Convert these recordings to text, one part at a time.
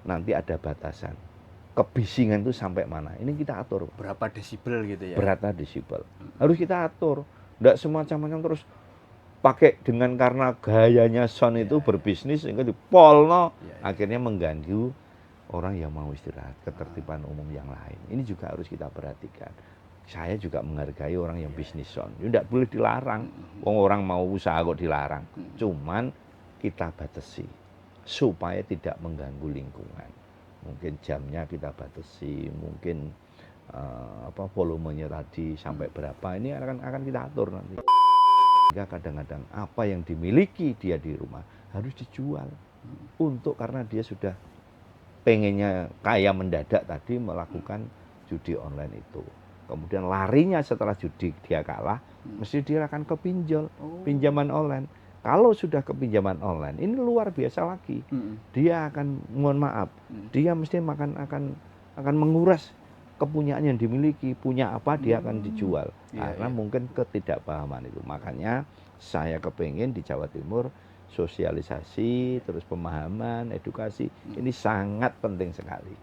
nanti ada batasan. Kebisingan itu sampai mana? Ini kita atur. Berapa desibel gitu ya? Berapa desibel. Harus kita atur. Enggak semacam-macam terus pakai dengan karena gayanya sound itu berbisnis sehingga dipolno akhirnya mengganggu orang yang mau istirahat, ketertiban umum yang lain. Ini juga harus kita perhatikan. Saya juga menghargai orang yang bisnis sound. Ini tidak boleh dilarang. Orang mau usaha kok dilarang. Cuman kita batasi supaya tidak mengganggu lingkungan. Mungkin jamnya kita batasi, mungkin volumenya tadi sampai berapa. Ini akan kita atur nanti. Sehingga kadang-kadang apa yang dimiliki dia di rumah harus dijual karena dia sudah pengennya kaya mendadak tadi melakukan judi online itu. Kemudian larinya setelah judi dia kalah, mesti dia akan ke pinjaman online. Kalau sudah ke pinjaman online, ini luar biasa lagi. Dia akan, mohon maaf, dia mesti akan menguras kepunyaan yang dimiliki, punya apa dia akan dijual. Karena mungkin ketidakpahaman itu. Makanya saya kepingin di Jawa Timur sosialisasi, terus pemahaman, edukasi, ini sangat penting sekali.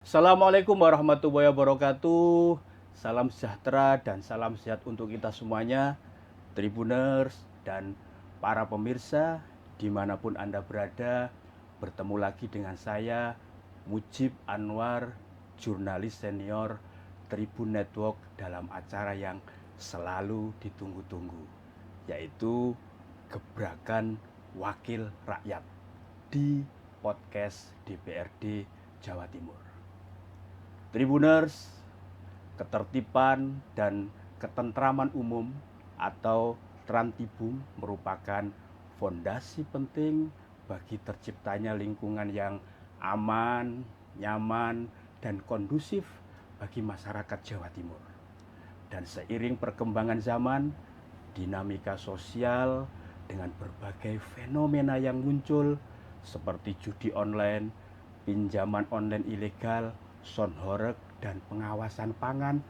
Assalamualaikum warahmatullahi wabarakatuh. Salam sejahtera dan salam sehat untuk kita semuanya, Tribuners dan para pemirsa dimanapun Anda berada. Bertemu lagi dengan saya, Mujib Anwar, jurnalis senior Tribun Network dalam acara yang selalu ditunggu-tunggu, yaitu Gebrakan Wakil Rakyat di podcast DPRD Jawa Timur. Tribuners, ketertiban dan ketentraman umum atau Trantibum merupakan fondasi penting bagi terciptanya lingkungan yang aman, nyaman, dan kondusif bagi masyarakat Jawa Timur. Dan seiring perkembangan zaman, dinamika sosial dengan berbagai fenomena yang muncul seperti judi online, pinjaman online ilegal, sound horeg, dan pengawasan pangan,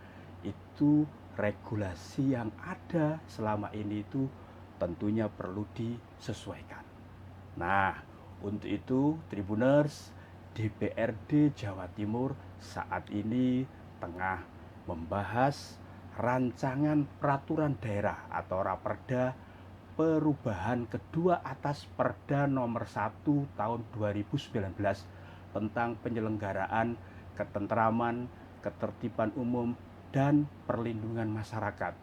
itu regulasi yang ada selama ini itu tentunya perlu disesuaikan. Nah, untuk itu Tribuners, DPRD Jawa Timur saat ini tengah membahas rancangan peraturan daerah atau Raperda perubahan kedua atas Perda nomor 1 tahun 2019 tentang penyelenggaraan ketentraman, ketertiban umum, dan perlindungan masyarakat.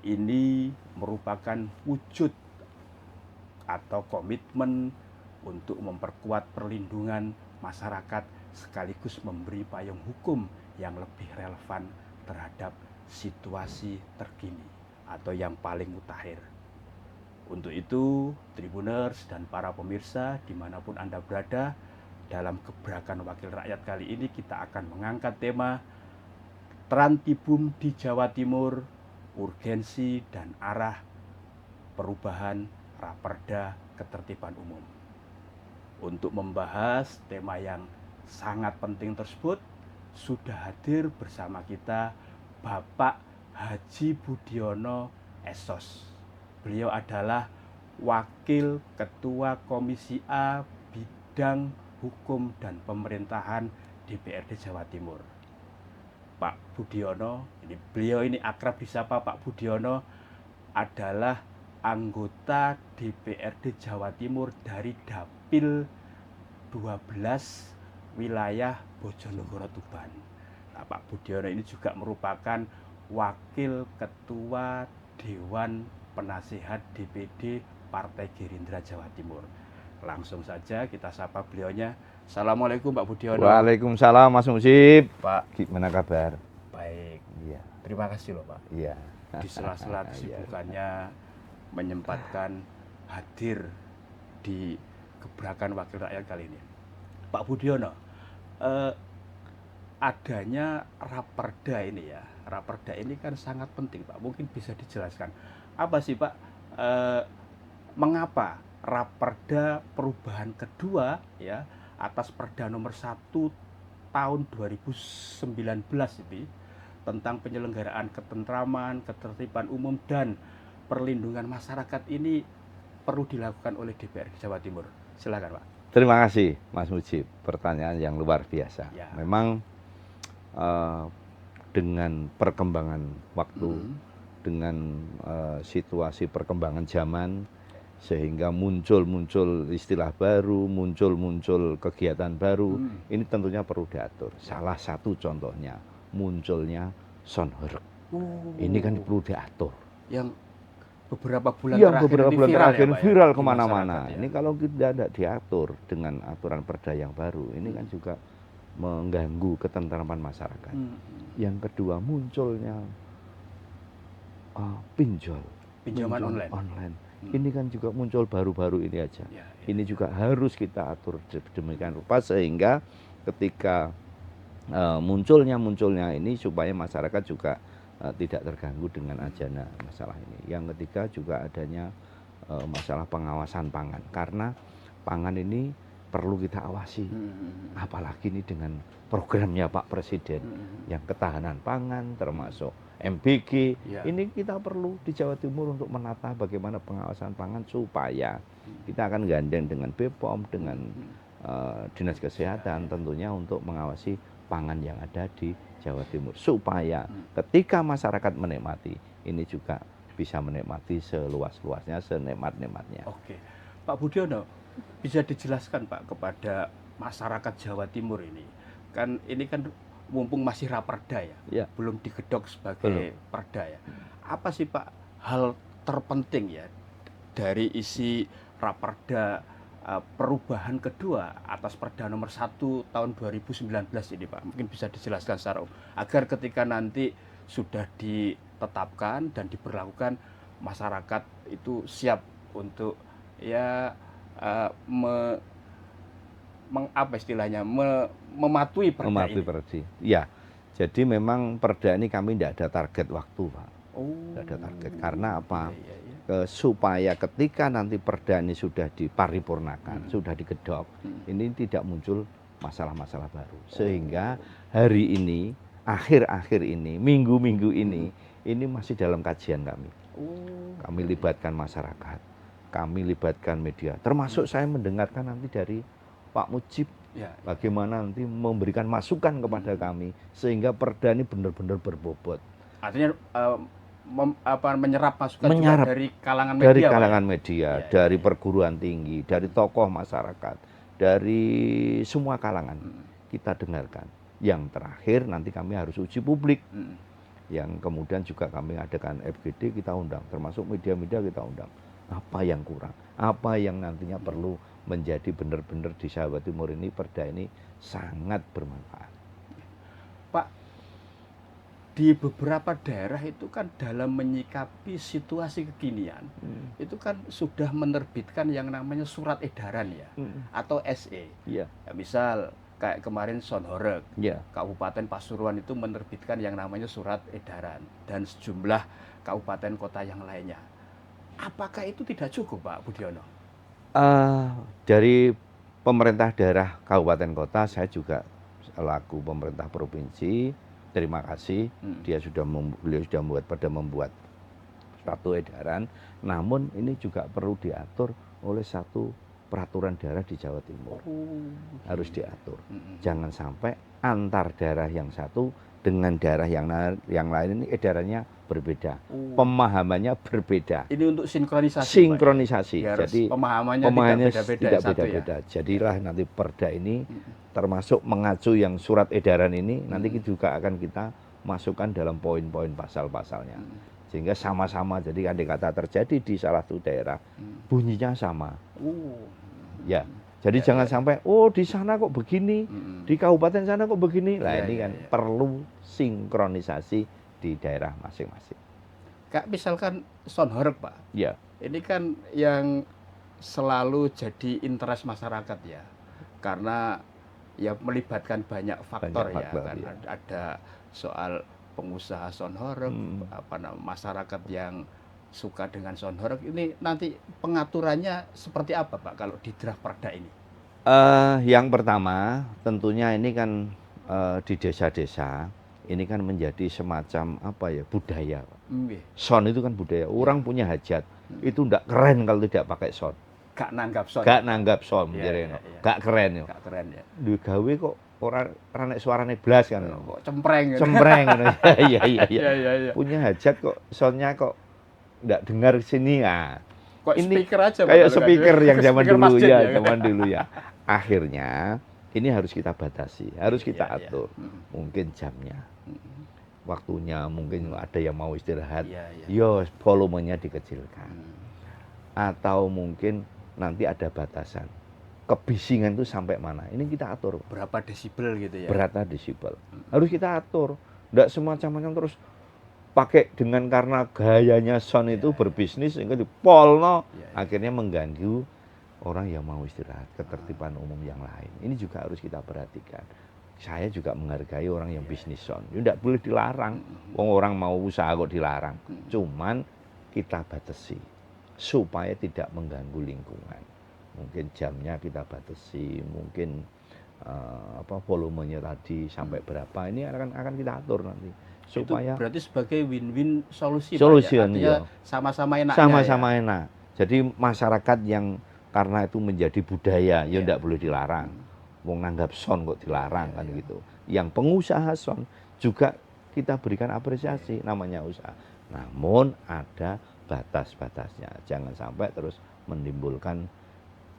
Ini merupakan wujud atau komitmen untuk memperkuat perlindungan masyarakat sekaligus memberi payung hukum yang lebih relevan terhadap situasi terkini atau yang paling mutakhir. Untuk itu, Tribuners dan para pemirsa dimanapun Anda berada, dalam Gebrakan Wakil Rakyat kali ini kita akan mengangkat tema Trantibum di Jawa Timur, urgensi dan arah perubahan Raperda Ketertiban Umum. Untuk membahas tema yang sangat penting tersebut, sudah hadir bersama kita Bapak Haji Budiono Esos. Beliau adalah Wakil Ketua Komisi A Bidang Hukum dan Pemerintahan DPRD Jawa Timur. Pak Budiono, beliau ini akrab disapa Pak Budiono, adalah anggota DPRD Jawa Timur dari Dapil 12 wilayah Bojonegoro Tuban. Nah, Pak Budiono ini juga merupakan Wakil Ketua Dewan Penasihat DPD Partai Gerindra Jawa Timur. Langsung saja kita sapa beliaunya. Assalamualaikum Pak Budiono. Waalaikumsalam Mas Mujib. Pak, gimana kabar? Baik. Iya. Terima kasih loh Pak. Iya. Di sela-sela kesibukannya menyempatkan hadir di Gebrakan Wakil Rakyat kali ini. Pak Budiono, adanya Raperda ini ya. Raperda ini kan sangat penting Pak. Mungkin bisa dijelaskan apa sih Pak? Mengapa Raperda perubahan kedua ya atas Perda nomor 1 tahun 2019 ini tentang penyelenggaraan ketentraman, ketertiban umum dan perlindungan masyarakat ini perlu dilakukan oleh DPRD Jawa Timur. Silakan, Pak. Terima kasih Mas Mujib, pertanyaan yang luar biasa. Ya. Memang dengan perkembangan waktu, dengan situasi perkembangan zaman, sehingga muncul istilah baru, muncul kegiatan baru, ini tentunya perlu diatur. Salah satu contohnya munculnya Sonhoreg. Ini kan perlu diatur. Yang beberapa bulan terakhir ya, Pak, viral ya, kemana-mana. Ya. Ini kalau kita tidak diatur dengan aturan perda yang baru, ini kan juga mengganggu ketentraman masyarakat. Yang kedua munculnya pinjaman online. Ini kan juga muncul baru-baru ini aja. Ya. Ini juga harus kita atur demikian rupa sehingga ketika munculnya ini supaya masyarakat juga tidak terganggu dengan ajana masalah ini. Yang ketiga juga adanya masalah pengawasan pangan, karena pangan ini perlu kita awasi. Apalagi ini dengan programnya Pak Presiden yang ketahanan pangan termasuk MBG. Ya. Ini kita perlu di Jawa Timur untuk menata bagaimana pengawasan pangan supaya kita akan gandeng dengan BPOM, dengan Dinas Kesehatan tentunya untuk mengawasi pangan yang ada di Jawa Timur supaya ketika masyarakat menikmati ini juga bisa menikmati seluas-luasnya, senikmat-nikmatnya. Oke, Pak Budiono, bisa dijelaskan Pak kepada masyarakat Jawa Timur ini kan mumpung masih raperda ya, belum digedok sebagai perda ya. Apa sih Pak hal terpenting ya dari isi raperda perubahan kedua atas Perda nomor 1 tahun 2019 ini Pak, mungkin bisa dijelaskan secara umum agar ketika nanti sudah ditetapkan dan diberlakukan masyarakat itu siap untuk ya mematuhi perda ini. Ya, jadi memang perda ini kami tidak ada target waktu Pak. Tidak ada target karena apa? Supaya ketika nanti perda ini sudah diparipurnakan, sudah digedok, ini tidak muncul masalah-masalah baru. Sehingga hari ini, akhir-akhir ini, minggu-minggu ini masih dalam kajian kami. Kami libatkan masyarakat, kami libatkan media, termasuk saya mendengarkan nanti dari Pak Mujib, bagaimana nanti memberikan masukan kepada kami, sehingga perda ini benar-benar berbobot. Artinya menyerap masukan juga dari kalangan media. Dari kalangan media, dari perguruan tinggi, dari tokoh masyarakat, dari semua kalangan kita dengarkan. Yang terakhir nanti kami harus uji publik. Yang kemudian juga kami adakan FGD kita undang, termasuk media-media kita undang. Apa yang kurang? Apa yang nantinya perlu menjadi benar-benar di Jawa Timur ini perda ini sangat bermanfaat. Pak, di beberapa daerah itu kan dalam menyikapi situasi kekinian itu kan sudah menerbitkan yang namanya surat edaran ya atau SE. Ya, misal kayak kemarin Sonhoreg, Kabupaten Pasuruan itu menerbitkan yang namanya surat edaran dan sejumlah kabupaten kota yang lainnya. Apakah itu tidak cukup Pak Budiono? Dari pemerintah daerah kabupaten kota saya juga selaku pemerintah provinsi terima kasih beliau sudah membuat suatu edaran, namun ini juga perlu diatur oleh satu peraturan daerah di Jawa Timur. Harus diatur. Jangan sampai antar daerah yang satu dengan daerah yang lain ini edarannya berbeda. Pemahamannya berbeda. Ini untuk sinkronisasi. Sinkronisasi. Jadi pemahamannya tidak beda-beda. Jadilah nanti perda ini termasuk mengacu yang surat edaran ini nanti juga akan kita masukkan dalam poin-poin pasal-pasalnya. Sehingga sama-sama, jadi andai kata terjadi di salah satu daerah, bunyinya sama. Ya, jadi jangan sampai, di sana kok begini, di kabupaten sana kok begini. Nah ini kan perlu sinkronisasi di daerah masing-masing. Kak, misalkan Sonhoreg Pak, ini kan yang selalu jadi interest masyarakat ya, karena ya melibatkan banyak faktor ya, kan ada soal pengusaha Sonhoreg, masyarakat yang suka dengan Sonhoreg, ini nanti pengaturannya seperti apa Pak kalau di draft perda ini? Yang pertama tentunya ini kan di desa-desa ini kan menjadi semacam apa ya, budaya. Nggih. Son itu kan budaya. Orang punya hajat, itu ndak keren kalau tidak pakai son. Gak nanggap son. Gak nanggap son, Iya, jadi iya, iya. gak keren yo. Gak keren ya. Duwe gawe kok ora nek suarane blas kan. Kok cempreng gitu. Cempreng ngono. Iya iya iya. Iya, iya, iya. Punya hajat kok sonnya kok ndak dengar sini ya. Kok Ini speaker aja Pak, kayak kalau speaker nggak- yang zaman speaker dulu masjid ya, kan? zaman dulu ya. Akhirnya ini harus kita batasi, harus kita Iya, iya. atur. Mungkin jamnya, waktunya, mungkin ada yang mau istirahat, Iya, iya. yo volumenya dikecilkan. Hmm. Atau mungkin nanti ada batasan. Kebisingan itu sampai mana? Ini kita atur. Berapa desibel gitu ya? Berapa desibel. Harus kita atur. Nggak semacam-macam terus pakai dengan karena gayanya son itu berbisnis sehingga dipolno, Iya, iya. akhirnya mengganggu orang yang mau istirahat, ketertiban umum yang lain. Ini juga harus kita perhatikan. Saya juga menghargai orang yang bisnis son. Itu tidak boleh dilarang. Wong orang mau usaha kok dilarang. Cuman kita batasi supaya tidak mengganggu lingkungan. Mungkin jamnya kita batasi, mungkin volumenya tadi sampai berapa. Ini akan kita atur nanti supaya Itu berarti sebagai win-win solusi Pak, Solution, ya? Artinya iya. sama-sama enak. sama-sama enak. Jadi masyarakat yang karena itu menjadi budaya, ya Iya. tidak boleh dilarang. Wong nanggap son kok dilarang kan gitu. Yang pengusaha son juga kita berikan apresiasi, namanya usaha. Namun ada batas-batasnya. Jangan sampai terus menimbulkan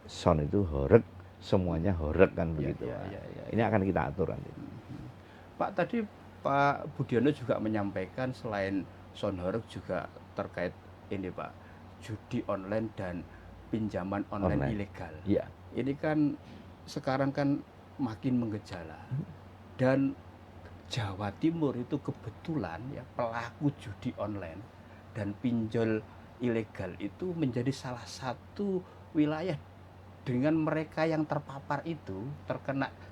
son itu horeg, semuanya horeg kan begitu. Iya. Ini akan kita atur nanti. Pak, tadi Pak Budiono juga menyampaikan selain son horeg juga terkait ini Pak, judi online dan pinjaman online ilegal. Iya. Ini kan sekarang kan makin menggejala dan Jawa Timur itu kebetulan ya pelaku judi online dan pinjol ilegal itu menjadi salah satu wilayah dengan mereka yang terpapar itu,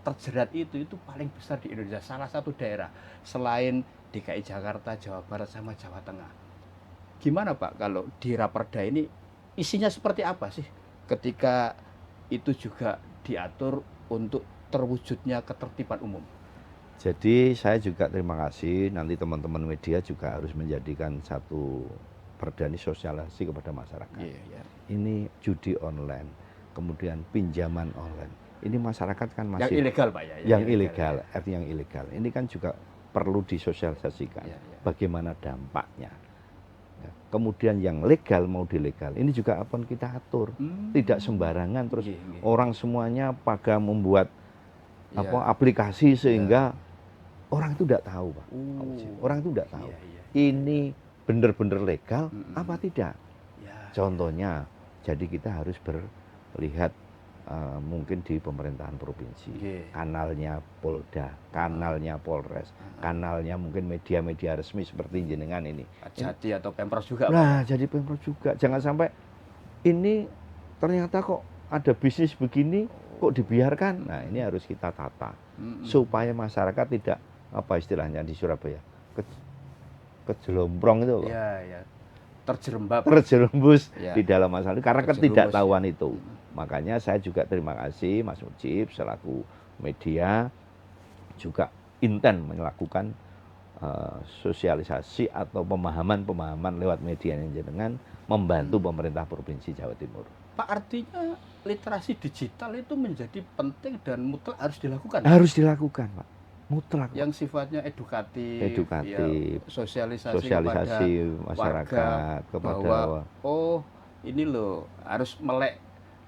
terjerat itu paling besar di Indonesia, salah satu daerah selain DKI Jakarta, Jawa Barat sama Jawa Tengah. Gimana Pak kalau di Raperda ini isinya seperti apa sih ketika itu juga diatur untuk terwujudnya ketertiban umum? Jadi saya juga terima kasih, nanti teman-teman media juga harus menjadikan satu perda ini sosialisasi kepada masyarakat. Iya. Ini judi online, kemudian pinjaman online. Ini masyarakat kan Yang masih ilegal Pak ya? yang ilegal, artinya yang ilegal. Ini kan juga perlu disosialisasikan Iya. bagaimana dampaknya. Ya, kemudian yang legal mau dilegal, ini juga akan kita atur. Tidak sembarangan terus Iya. orang semuanya pada membuat Iya. aplikasi sehingga orang itu tidak tahu, Pak. Oh. Orang itu tidak tahu. Iya. Ini benar-benar legal apa tidak? Ya. Contohnya, jadi kita harus berlihat mungkin di pemerintahan provinsi, Iya. kanalnya Polda, kanalnya Polres, kanalnya mungkin media-media resmi seperti jenengan ini. Jati atau Pemprov juga Pak? Nah, jadi Pemprov juga. Jangan sampai ini ternyata kok ada bisnis begini kok dibiarkan. Nah, ini harus kita tata supaya masyarakat tidak apa istilahnya di Surabaya kejelomprong itu, Pak. Iya. Terjerembab. Terjerumus Ya. di dalam masalah itu karena Terjerumus, ketidaktahuan itu. Makanya saya juga terima kasih Mas Mujib selaku media juga intent melakukan sosialisasi atau pemahaman lewat media yang jenengan membantu pemerintah Provinsi Jawa Timur. Pak, artinya literasi digital itu menjadi penting dan mutlak harus dilakukan. Harus dilakukan, Pak. Mutlak. Yang sifatnya edukatif, Edukatif, ya, sosialisasi sosialisasi kepada masyarakat bahwa ini loh harus melek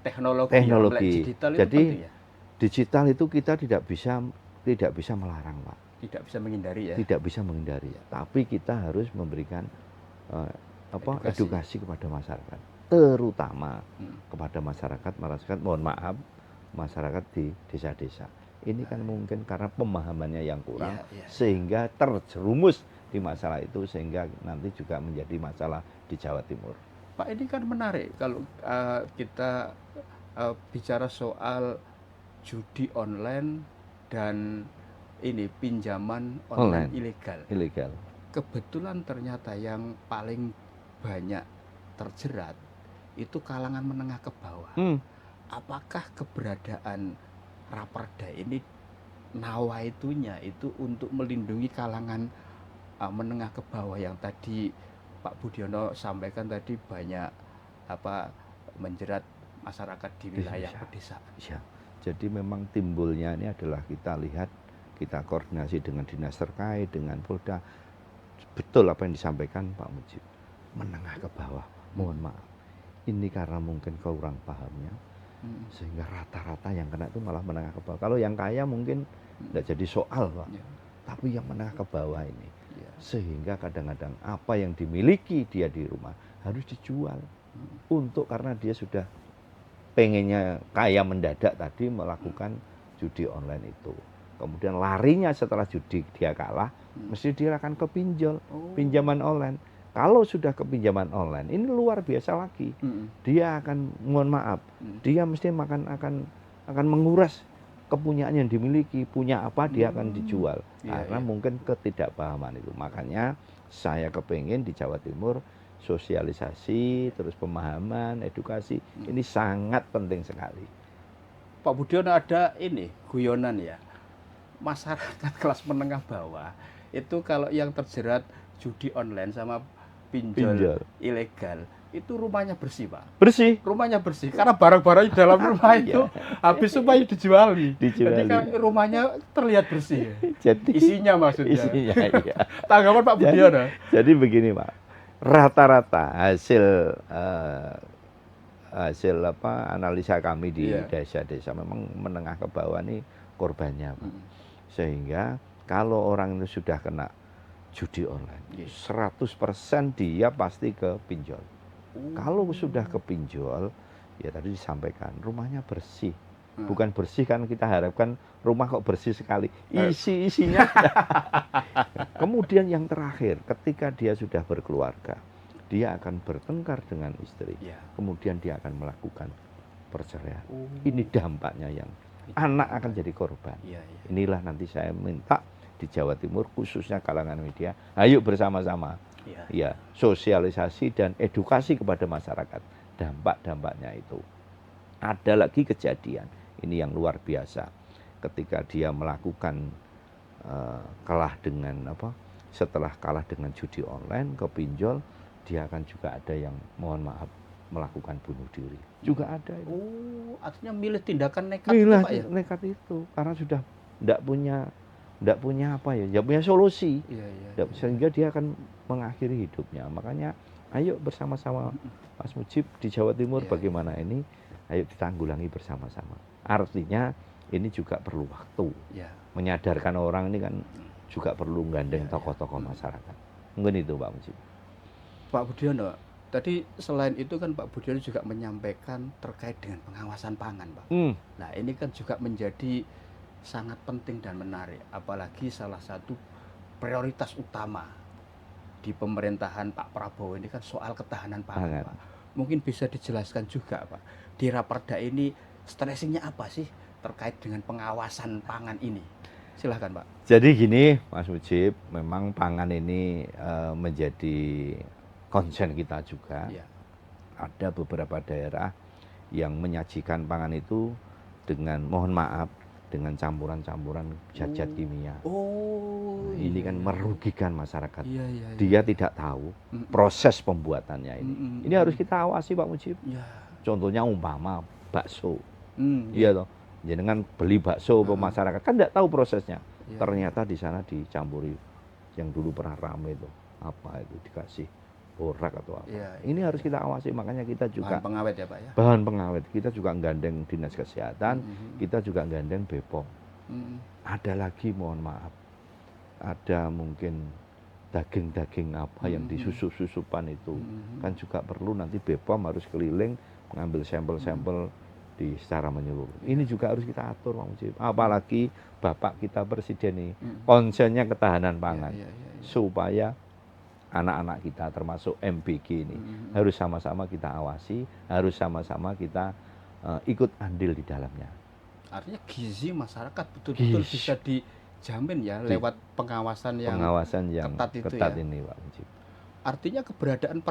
teknologi, teknologi. melek digital itu Jadi penting ya. digital itu kita tidak bisa melarang, Pak. Tidak bisa menghindari ya. Tidak bisa menghindari. Tapi kita harus memberikan edukasi kepada masyarakat, terutama kepada masyarakat, mohon maaf, masyarakat di desa-desa. Ini kan mungkin karena pemahamannya yang kurang, sehingga terjerumus di masalah itu, sehingga nanti juga menjadi masalah di Jawa Timur. Pak, ini kan menarik kalau kita bicara soal judi online dan ini pinjaman online ilegal. Kebetulan ternyata yang paling banyak terjerat itu kalangan menengah ke bawah. Apakah keberadaan Raperda ini nawa itunya itu untuk melindungi kalangan menengah ke bawah yang tadi Pak Budiono sampaikan tadi banyak menjerat masyarakat di wilayah pedesaan. Ya. Jadi memang timbulnya ini adalah kita lihat, kita koordinasi dengan dinas terkait, dengan Polda. Betul apa yang disampaikan Pak Mujib, menengah ke bawah. Mohon maaf, ini karena mungkin kurang pahamnya, sehingga rata-rata yang kena itu malah menengah ke bawah. Kalau yang kaya mungkin tidak jadi soal Pak, tapi yang menengah ke bawah ini, sehingga kadang-kadang apa yang dimiliki dia di rumah harus dijual karena dia sudah pengennya kaya mendadak tadi melakukan judi online itu. Kemudian larinya setelah judi dia kalah, mesti dia akan ke pinjaman online. Kalau sudah ke pinjaman online, ini luar biasa lagi. Dia akan, mohon maaf, dia mesti akan menguras kepunyaan yang dimiliki, punya apa dia akan dijual. Karena mungkin ketidakpahaman itu. Makanya saya kepingin di Jawa Timur sosialisasi, terus pemahaman, edukasi, ini sangat penting sekali. Pak Budiono, ada ini guyonan ya, masyarakat kelas menengah bawah itu kalau yang terjerat judi online sama pinjol ilegal itu rumahnya bersih Pak. Bersih. Rumahnya bersih karena barang-barang di dalam rumah itu habis supaya dijuali. Jadi kan rumahnya terlihat bersih. Jadi isinya maksudnya. Isinya, iya. Tanggapan Pak Budiono. Jadi begini Pak, rata-rata hasil analisa kami di desa-desa memang menengah ke bawah nih korbannya Pak. Sehingga kalau orang itu sudah kena judi online, 100% dia pasti ke pinjol. Kalau sudah ke pinjol, ya tadi disampaikan rumahnya bersih. Bukan bersih kan kita harapkan rumah kok bersih sekali, isinya. Kemudian yang terakhir, ketika dia sudah berkeluarga, dia akan bertengkar dengan istri. Kemudian dia akan melakukan perceraian. Ini dampaknya yang anak akan jadi korban. Inilah nanti saya minta di Jawa Timur khususnya kalangan media, ayo bersama-sama sosialisasi dan edukasi kepada masyarakat dampak-dampaknya itu. Ada lagi kejadian ini yang luar biasa ketika dia melakukan setelah kalah dengan judi online ke pinjol, dia akan juga ada yang mohon maaf melakukan bunuh diri. Juga ada itu. Artinya milih tindakan nekat itu Pak ya? Nekat itu karena sudah tidak punya solusi. Sehingga dia akan mengakhiri hidupnya. Makanya ayo bersama-sama Mas Mujib di Jawa Timur bagaimana ini, ayo ditanggulangi bersama-sama. Artinya ini juga perlu waktu. Menyadarkan orang ini kan juga perlu gandeng tokoh-tokoh masyarakat. Mungkin itu Pak Mujib. Pak Budiono, tadi selain itu kan Pak Budiono juga menyampaikan terkait dengan pengawasan pangan Pak. Nah ini kan juga menjadi sangat penting dan menarik, apalagi salah satu prioritas utama di pemerintahan Pak Prabowo ini kan soal ketahanan pangan Pak. Mungkin bisa dijelaskan juga Pak, di Raperda ini stressingnya apa sih terkait dengan pengawasan pangan ini? Silahkan Pak. Jadi gini Mas Mujib, memang pangan ini menjadi concern kita juga. Ada beberapa daerah yang menyajikan pangan itu dengan mohon maaf dengan campuran-campuran zat-zat kimia. Ini kan merugikan masyarakat. Dia tidak tahu proses pembuatannya ini. Ini harus kita awasi Pak Mujib. Contohnya umpama bakso. Iya toh. Jenengan beli bakso ke masyarakat kan tidak tahu prosesnya. Ternyata di sana dicampuri yang dulu pernah rame itu. Apa itu dikasih borak atau apa. Ini harus kita awasi, makanya kita juga bahan pengawet ya Pak ya. Bahan pengawet. Kita juga gandeng Dinas Kesehatan, kita juga gandeng BPOM. Ada lagi mohon maaf. Ada mungkin daging-daging apa yang disusup-susupan itu. Kan juga perlu nanti BPOM harus keliling mengambil sampel-sampel secara menyeluruh. Ini juga harus kita atur Pak Mujib. Apalagi Bapak kita Presiden ini concernnya ketahanan pangan. Supaya anak-anak kita termasuk MBG ini harus sama-sama kita awasi, harus sama-sama kita ikut andil di dalamnya. Artinya gizi masyarakat betul-betul bisa dijamin ya lewat pengawasan yang ketat ini Pak Mujib. Artinya keberadaan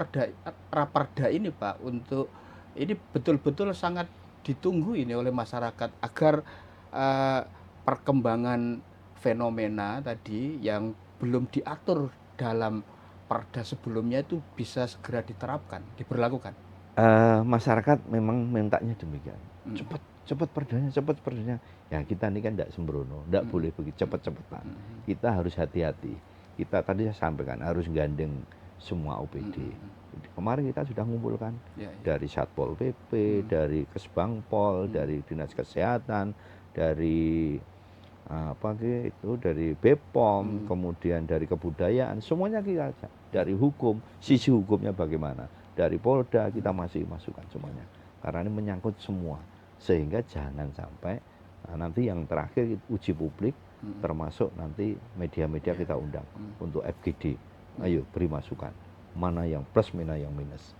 Raperda ini Pak untuk ini betul-betul sangat ditunggu ini oleh masyarakat agar perkembangan fenomena tadi yang belum diatur dalam perda sebelumnya itu bisa segera diterapkan, diberlakukan? Masyarakat memang mintanya demikian. Hmm. Cepat perdanya. Ya kita ini kan tidak sembrono, tidak boleh begitu cepat-cepatan. Kita harus hati-hati. Kita tadi saya sampaikan harus gandeng semua OPD. Kemarin kita sudah mengumpulkan dari Satpol PP, dari Kesbangpol, dari Dinas Kesehatan, dari dari BPOM, kemudian dari kebudayaan, semuanya kita ajak. Dari hukum, sisi hukumnya bagaimana? Dari Polda kita masih masukkan semuanya. Karena ini menyangkut semua. Sehingga jangan sampai nanti yang terakhir uji publik, termasuk nanti media-media kita undang untuk FGD. Ayo beri masukan. Mana yang plus, mana yang minus.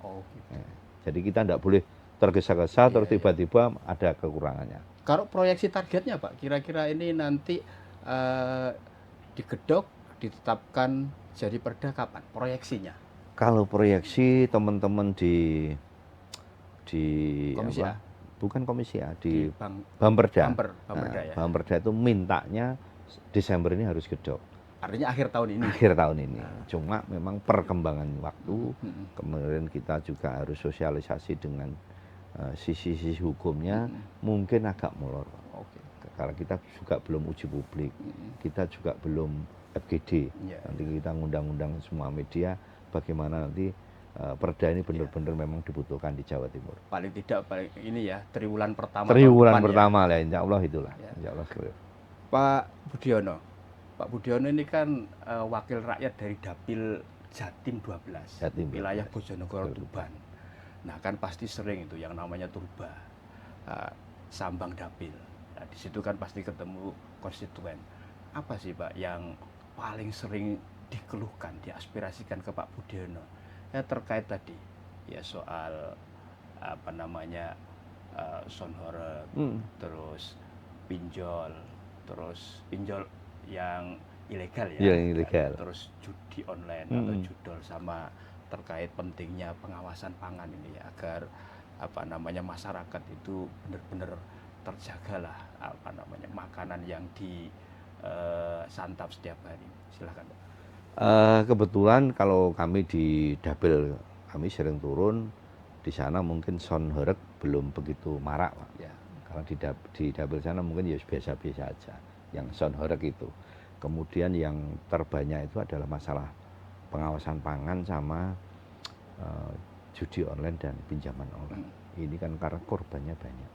Jadi kita tidak boleh tergesa-gesa terus tiba-tiba ada kekurangannya. Kalau proyeksi targetnya Pak, kira-kira ini nanti digedok, ditetapkan jadi perda kapan? Proyeksinya? Kalau proyeksi teman-teman di Komisi A? Bukan Komisi A, di Bamperda. Bamperda itu mintanya Desember ini harus gedok. Artinya akhir tahun ini? Akhir tahun ini. Cuma memang perkembangan waktu, kemudian kita juga harus sosialisasi dengan sisi-sisi hukumnya mungkin agak molor. Karena kita juga belum uji publik, kita juga belum FGD. Nanti kita ngundang-undang semua media bagaimana nanti perda ini benar-benar memang dibutuhkan di Jawa Timur. Paling tidak ini ya triwulan pertama. Triwulan pertama lah, insya Allah itulah. Insya Allah. Pak Budiono ini kan wakil rakyat dari Dapil Jatim 12, wilayah Bojonegoro Tuban. Nah kan pasti sering itu yang namanya turba, sambang dapil. Nah, di situ kan pasti ketemu konstituen. Apa sih Pak yang paling sering dikeluhkan, diaspirasikan ke Pak Budiono? Ya terkait tadi ya soal sonhoreg, terus pinjol yang ilegal ya, yang ilegal. Terus judi online atau judol, sama terkait pentingnya pengawasan pangan ini ya, agar masyarakat itu benar-benar terjagalah makanan yang disantap setiap hari. Silakan Pak. Kebetulan kalau kami di Dapil, kami sering turun di sana, mungkin sonhoreg belum begitu marak Pak. Ya. Karena di Dapil sana mungkin ya biasa-biasa aja yang sonhoreg itu. Kemudian yang terbanyak itu adalah masalah pengawasan pangan sama judi online dan pinjaman online. Ini kan karena korbannya banyak.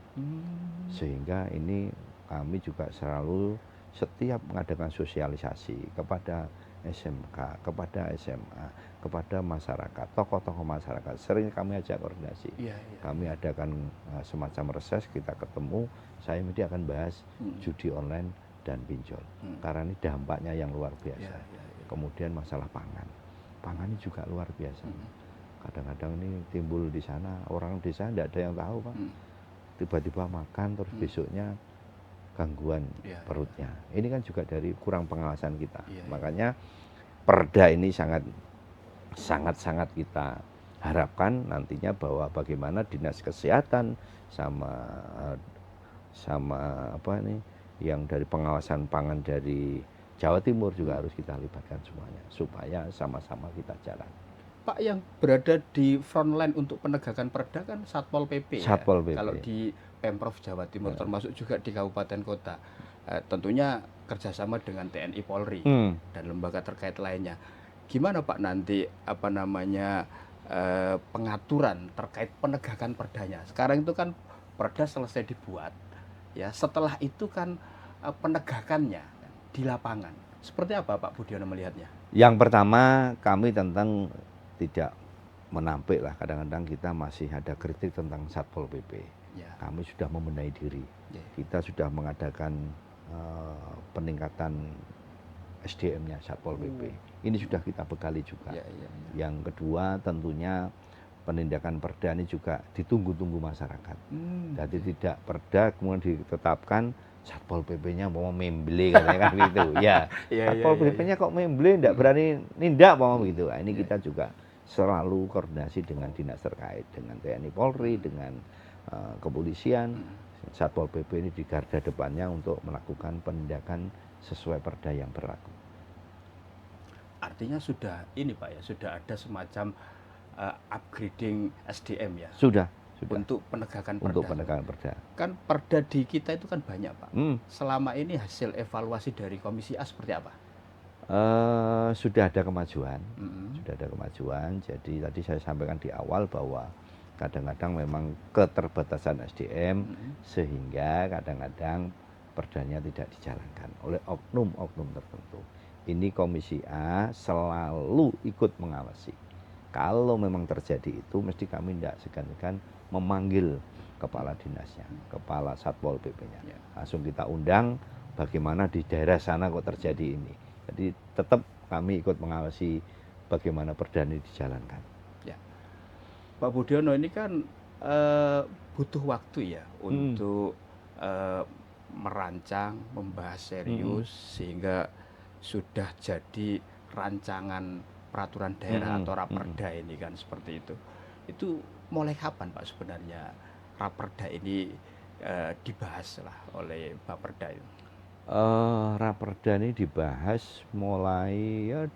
Sehingga ini kami juga selalu setiap mengadakan sosialisasi kepada SMK, kepada SMA, kepada masyarakat, tokoh-tokoh masyarakat. Sering kami ajak koordinasi. Kami adakan semacam reses, kita ketemu, saya media akan bahas judi online dan pinjol. Karena ini dampaknya yang luar biasa. Kemudian masalah pangan. Pangan ini juga luar biasa. Kadang-kadang ini timbul di sana, orang desa tidak ada yang tahu Pak. Tiba-tiba makan terus besoknya gangguan perutnya. Ini kan juga dari kurang pengawasan kita. Makanya perda ini sangat kita harapkan nantinya bahwa bagaimana Dinas Kesehatan sama yang dari pengawasan pangan dari Jawa Timur juga harus kita libatkan semuanya supaya sama-sama kita jalan. Pak, yang berada di front line untuk penegakan perda kan Satpol PP. Satpol PP. Kalau di Pemprov Jawa Timur termasuk juga di kabupaten kota, tentunya kerjasama dengan TNI Polri dan lembaga terkait lainnya. Gimana Pak nanti pengaturan terkait penegakan perdanya? Sekarang itu kan perda selesai dibuat, ya setelah itu kan penegakannya di lapangan. Seperti apa Pak Budiono melihatnya? Yang pertama kami tentang tidak menampik lah, kadang-kadang kita masih ada kritik tentang Satpol PP. Kami sudah membenahi diri. Kita sudah mengadakan peningkatan SDM-nya Satpol PP. Ini sudah kita bekali juga. Yang kedua tentunya penindakan perda ini juga ditunggu-tunggu masyarakat. Jadi tidak perda kemudian ditetapkan Satpol PP-nya mau membeli katanya kan gitu. Satpol PP-nya kok membeli, tidak berani nindak mau gitu. Ini kita juga selalu koordinasi dengan dinas terkait, dengan TNI Polri, dengan kepolisian, Satpol PP ini di garda depannya untuk melakukan penindakan sesuai perda yang berlaku. Artinya sudah ini Pak ya, sudah ada semacam upgrading SDM ya Sudah. untuk penegakan Untuk perda. penegakan perda. Kan perda di kita itu kan banyak Pak. Hmm. Selama ini hasil evaluasi dari Komisi A seperti apa? Sudah ada kemajuan, Mm-mm. sudah ada kemajuan. Jadi tadi saya sampaikan di awal bahwa kadang-kadang memang keterbatasan SDM sehingga kadang-kadang perdanya tidak dijalankan oleh oknum-oknum tertentu. Ini Komisi A selalu ikut mengawasi. Kalau memang terjadi itu, mesti kami tidak segan-segan memanggil kepala dinasnya, kepala Satpol PP-nya. Ya. Langsung kita undang bagaimana di daerah sana kok terjadi ini. Jadi tetap kami ikut mengawasi bagaimana perda ini dijalankan. Ya. Pak Budiono ini kan butuh waktu ya untuk merancang, membahas serius sehingga sudah jadi rancangan peraturan daerah atau raperda ini kan seperti itu. Itu mulai kapan Pak sebenarnya raperda ini dibahas lah oleh Bapperda itu? Raperda ini dibahas mulai ya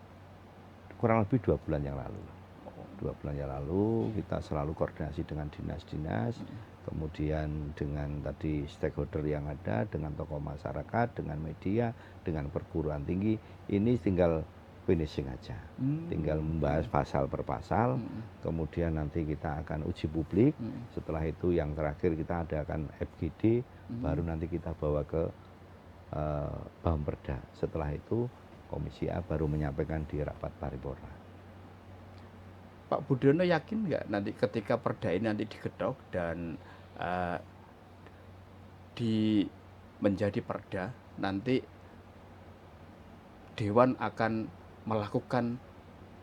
kurang lebih 2 bulan yang lalu. 2 bulan yang lalu kita selalu koordinasi dengan dinas-dinas, kemudian dengan tadi stakeholder yang ada, dengan tokoh masyarakat, dengan media, dengan perguruan tinggi. Ini tinggal finishing aja, tinggal membahas pasal per pasal, kemudian nanti kita akan uji publik. Setelah itu yang terakhir kita adakan FGD, baru nanti kita bawa ke Bapperda. Setelah itu Komisi A baru menyampaikan di rapat paripurna. Pak Budiono yakin nggak nanti ketika perda ini nanti diketok dan menjadi perda, nanti Dewan akan melakukan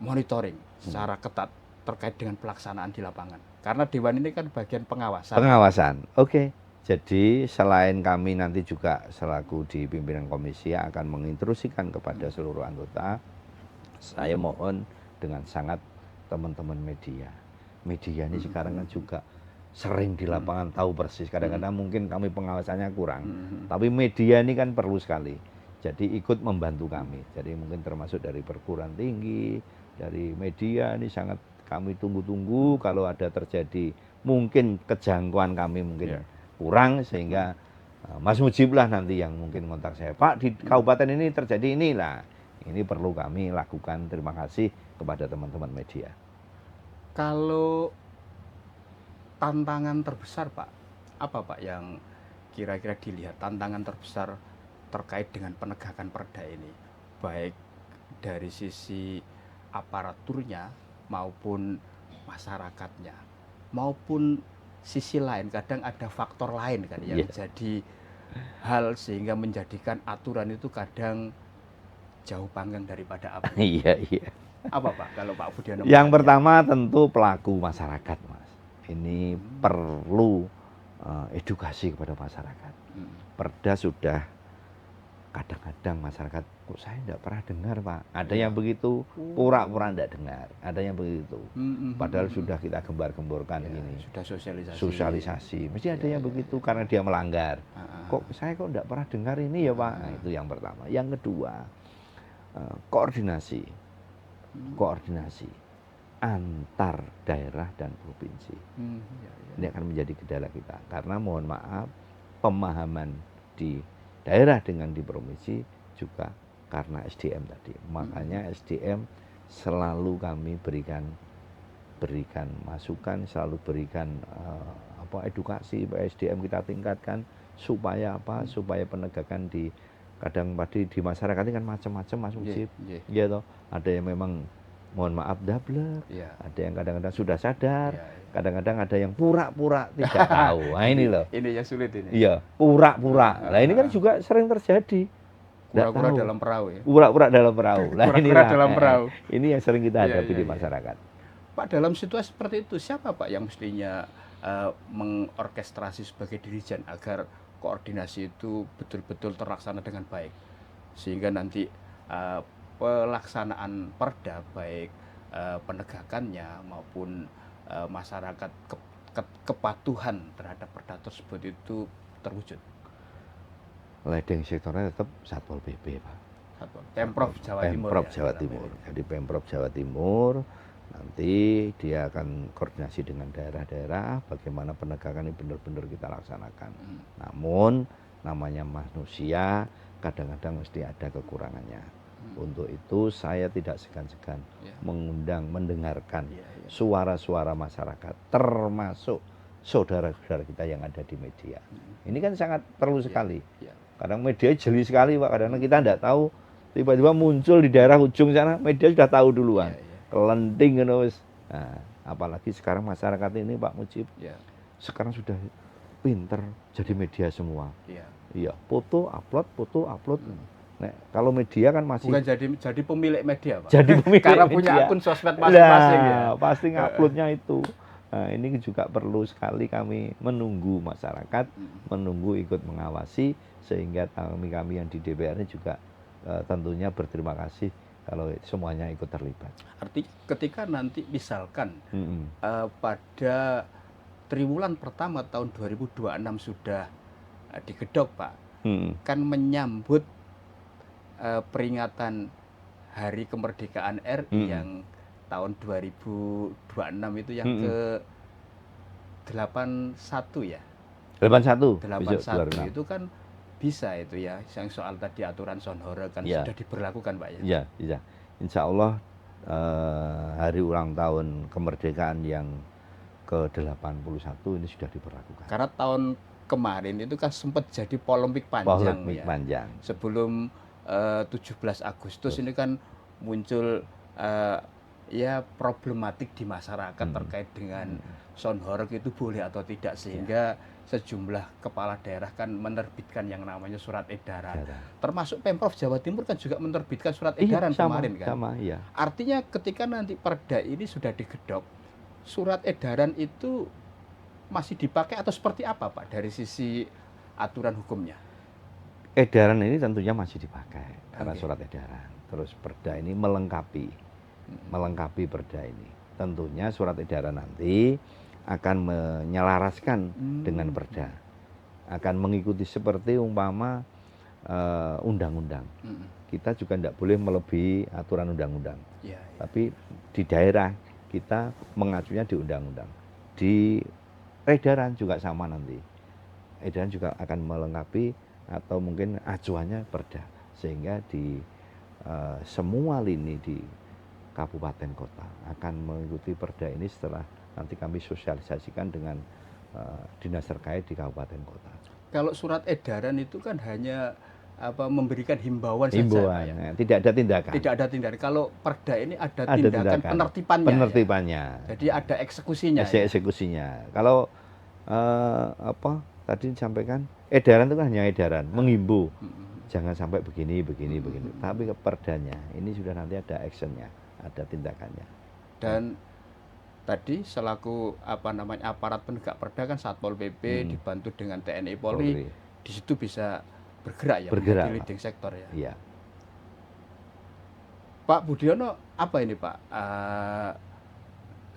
monitoring secara ketat terkait dengan pelaksanaan di lapangan? Karena Dewan ini kan bagian pengawasan. Pengawasan, oke. Jadi selain kami nanti juga selaku di pimpinan komisi akan menginstruksikan kepada seluruh anggota, saya mohon dengan sangat teman-teman media. Media ini sekarang kan juga sering di lapangan tahu persis. Kadang-kadang mungkin kami pengawasannya kurang. Tapi media ini kan perlu sekali. Jadi ikut membantu kami. Jadi mungkin termasuk dari perguruan tinggi, dari media ini sangat kami tunggu-tunggu kalau ada terjadi mungkin kejangkauan kami mungkin kurang sehingga Mas Mujib lah nanti yang mungkin kontak saya, Pak di kabupaten ini terjadi inilah, ini perlu kami lakukan. Terima kasih kepada teman-teman media. Kalau tantangan terbesar Pak, apa Pak yang kira-kira dilihat tantangan terbesar terkait dengan penegakan perda ini, baik dari sisi aparaturnya maupun masyarakatnya, maupun sisi lain kadang ada faktor lain kan yang jadi hal sehingga menjadikan aturan itu kadang jauh panggang daripada apa? Iya. Apa Pak kalau Pak Budiono? Yang pertama tentu pelaku masyarakat, Mas. Ini perlu edukasi kepada masyarakat. Perda sudah kadang-kadang masyarakat kok saya tidak pernah dengar Pak. Ada yang begitu pura-pura tidak dengar, ada yang begitu. Padahal sudah kita gembar-gemborkan gini. Sudah sosialisasi. Mesti ada yang begitu karena dia melanggar. Kok saya tidak pernah dengar ini ya Pak. Nah, itu yang pertama. Yang kedua, koordinasi antar daerah dan provinsi. Ini akan menjadi kendala kita karena mohon maaf pemahaman di daerah dengan di provinsi juga karena SDM tadi. Makanya SDM selalu kami berikan masukan, selalu berikan edukasi SDM kita tingkatkan supaya supaya penegakan di kadang tadi di masyarakat ini kan macam-macam Mas Mujib. Ya toh, ada yang memang mohon maaf dablek, ada yang kadang-kadang sudah sadar, kadang-kadang ada yang pura-pura tidak tahu. Nah ini loh. Ini yang sulit ini. Iya, pura-pura. Nah ini kan juga sering terjadi. Pura-pura dalam perahu ya. Pura-pura dalam perahu. Nah, pura-pura dalam perahu. Ini yang sering kita hadapi di masyarakat. Pak, dalam situasi seperti itu siapa Pak yang mestinya mengorkestrasi sebagai dirijen agar koordinasi itu betul-betul terlaksana dengan baik sehingga nanti pelaksanaan perda baik penegakannya maupun masyarakat kepatuhan terhadap perda tersebut itu terwujud? Leading sektornya tetap Satpol PP, Pak. Pemprov Jawa Timur. Pemprov Ya, Jawa dalam Timur. ini. Jadi Pemprov Jawa Timur nanti dia akan koordinasi dengan daerah-daerah bagaimana penegakan ini benar-benar kita laksanakan. Namun namanya manusia kadang-kadang mesti ada kekurangannya. Untuk itu saya tidak segan-segan mengundang, mendengarkan suara-suara masyarakat termasuk saudara-saudara kita yang ada di media. Ini kan sangat perlu sekali. Kadang media jeli sekali, Pak. Kadang kita tidak tahu, tiba-tiba muncul di daerah ujung sana, media sudah tahu duluan. Kelenting gitu. Nah, apalagi sekarang masyarakat ini, Pak Mujib, sekarang sudah pinter jadi media semua. Iya, foto upload. Nah, kalau media kan masih bukan jadi pemilik media, Pak. Jadi pemilik karena media. punya akun sosmed masing-masing ya. Pasti nguploadnya itu. Nah, ini juga perlu sekali kami menunggu masyarakat, menunggu ikut mengawasi sehingga kami yang di DPR ini juga tentunya berterima kasih kalau semuanya ikut terlibat. Artinya ketika nanti misalkan pada triwulan pertama tahun 2026 sudah digedok, Pak, kan menyambut peringatan Hari Kemerdekaan RI yang tahun 2026 itu yang ke 81 ya. 81 itu kan bisa itu ya, yang soal tadi aturan Sonhora kan sudah diberlakukan, Pak ya. Iya. Insya Allah hari ulang tahun kemerdekaan yang ke-81 ini sudah diberlakukan. Karena tahun kemarin itu kan sempat jadi polemik panjang. Sebelum 17 Agustus ini kan muncul ya problematik di masyarakat terkait dengan Sonhora itu boleh atau tidak, sehingga sejumlah kepala daerah kan menerbitkan yang namanya surat edaran. Termasuk Pemprov Jawa Timur kan juga menerbitkan surat edaran kemarin kan. Artinya ketika nanti perda ini sudah digedok, surat edaran itu masih dipakai atau seperti apa, Pak, dari sisi aturan hukumnya? Edaran ini tentunya masih dipakai karena surat edaran. Terus perda ini melengkapi perda ini. Tentunya surat edaran nanti akan menyelaraskan dengan perda. Akan mengikuti seperti umpama undang-undang. Kita juga tidak boleh melebihi aturan undang-undang. Tapi di daerah kita mengacunya di undang-undang. Di edaran juga sama nanti. Edaran juga akan melengkapi atau mungkin acuannya perda, sehingga di semua lini di kabupaten kota akan mengikuti perda ini setelah nanti kami sosialisasikan dengan dinas terkait di kabupaten kota. Kalau surat edaran itu kan hanya memberikan himbauan saja, Pak, ya? Tidak ada tindakan. Tidak ada tindakan. Kalau perda ini ada tindakan penertibannya. Ya? Jadi ada eksekusinya. Eksekusinya. Kalau tadi disampaikan edaran itu kan hanya edaran, menghimbau. Jangan sampai begini. Tapi ke perdanya ini sudah nanti ada actionnya, ada tindakannya. Dan tadi selaku aparat penegak perda kan Satpol PP dibantu dengan TNI Polri, di situ bisa bergerak menjadi leading sektor ya. Iya. Pak Budiono, apa ini, Pak,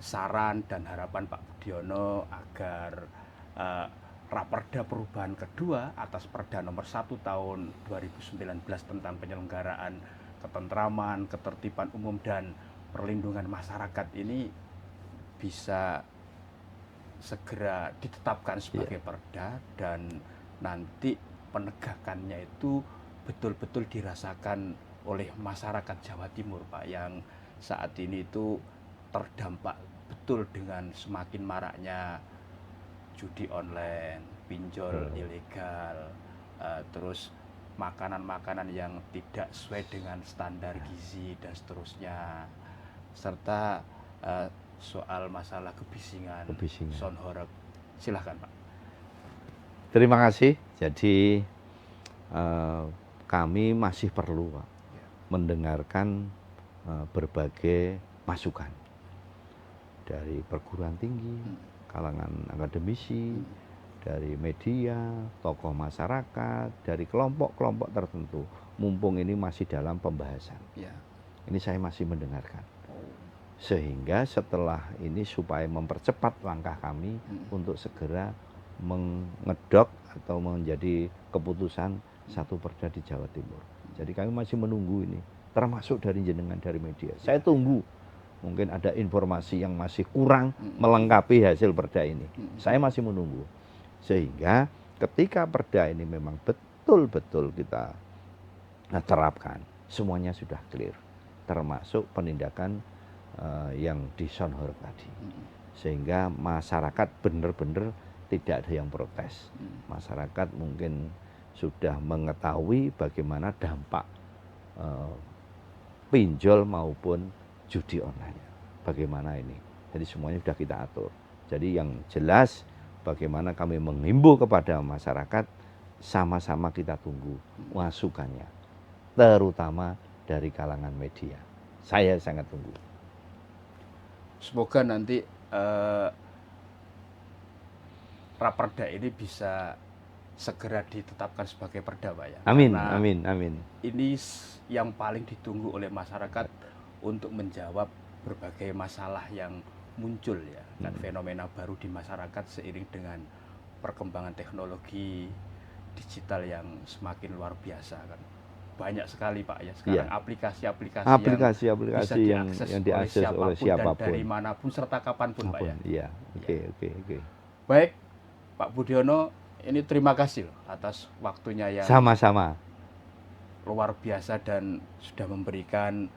saran dan harapan Pak Budiono agar Raperda perubahan kedua atas Perda nomor 1 tahun 2019 tentang penyelenggaraan ketentraman, ketertiban umum dan perlindungan masyarakat ini bisa segera ditetapkan sebagai perda dan nanti penegakannya itu betul-betul dirasakan oleh masyarakat Jawa Timur, Pak, yang saat ini itu terdampak betul dengan semakin maraknya judi online, pinjol ilegal, terus makanan-makanan yang tidak sesuai dengan standar gizi dan seterusnya, serta soal masalah kebisingan. Sonhora. Silahkan, Pak. Terima kasih. Jadi kami masih perlu, Pak, mendengarkan berbagai masukan dari perguruan tinggi, kalangan akademisi, dari media, tokoh masyarakat, dari kelompok-kelompok tertentu. Mumpung ini masih dalam pembahasan. Ini saya masih mendengarkan. Sehingga setelah ini supaya mempercepat langkah kami untuk segera mengedok atau menjadi keputusan satu perda di Jawa Timur. Jadi kami masih menunggu ini, termasuk dari jenengan, dari media. Saya tunggu, mungkin ada informasi yang masih kurang melengkapi hasil perda ini. Saya masih menunggu. Sehingga ketika perda ini memang betul-betul kita terapkan, semuanya sudah clear. Termasuk penindakan yang di Sonhor tadi. Sehingga masyarakat benar-benar tidak ada yang protes. Masyarakat mungkin sudah mengetahui bagaimana dampak pinjol maupun judi online. Bagaimana ini? Jadi semuanya sudah kita atur. Jadi yang jelas bagaimana kami menghimbau kepada masyarakat, sama-sama kita tunggu masukannya. Terutama dari kalangan media. Saya sangat tunggu. Semoga nanti Raperda ini bisa segera ditetapkan sebagai perda, Pak ya. Amin, Karena amin. ini yang paling ditunggu oleh masyarakat untuk menjawab berbagai masalah yang muncul ya, dan fenomena baru di masyarakat seiring dengan perkembangan teknologi digital yang semakin luar biasa kan. Banyak sekali Pak ya sekarang aplikasi yang bisa diakses oleh siapapun dan dari manapun serta kapanpun Pak ya. Iya, oke. Baik Pak Budiono, ini terima kasih loh atas waktunya yang sama-sama luar biasa dan sudah memberikan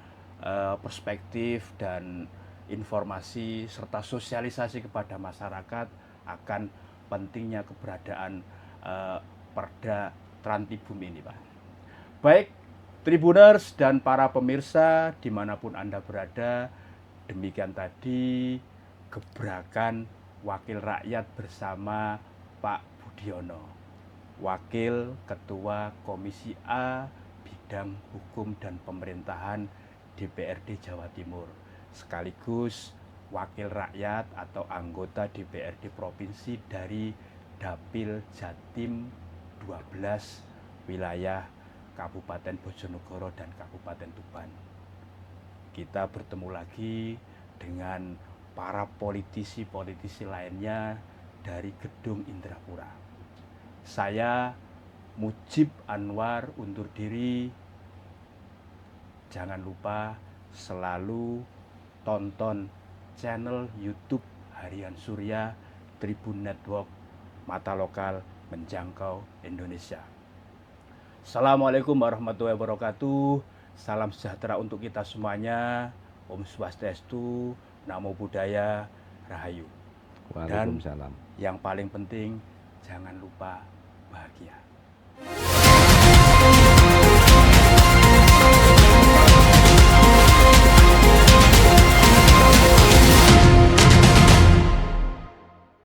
perspektif dan informasi serta sosialisasi kepada masyarakat akan pentingnya keberadaan Perda Trantibum ini Pak. Baik Tribuners dan para pemirsa dimanapun Anda berada, demikian tadi gebrakan Wakil Rakyat bersama Pak Budiono, Wakil Ketua Komisi A Bidang Hukum dan Pemerintahan DPRD Jawa Timur, sekaligus Wakil Rakyat atau anggota DPRD Provinsi dari Dapil Jatim 12 wilayah Kabupaten Bojonegoro dan Kabupaten Tuban. Kita bertemu lagi dengan para politisi-politisi lainnya dari Gedung Indrapura. Saya Mujib Anwar undur diri. Jangan lupa selalu tonton channel YouTube Harian Surya Tribun Network, mata lokal menjangkau Indonesia. Assalamualaikum warahmatullahi wabarakatuh. Salam sejahtera untuk kita semuanya. Om Swastiastu, Namo Buddhaya, Rahayu. Waalaikumsalam. Dan yang paling penting, jangan lupa bahagia.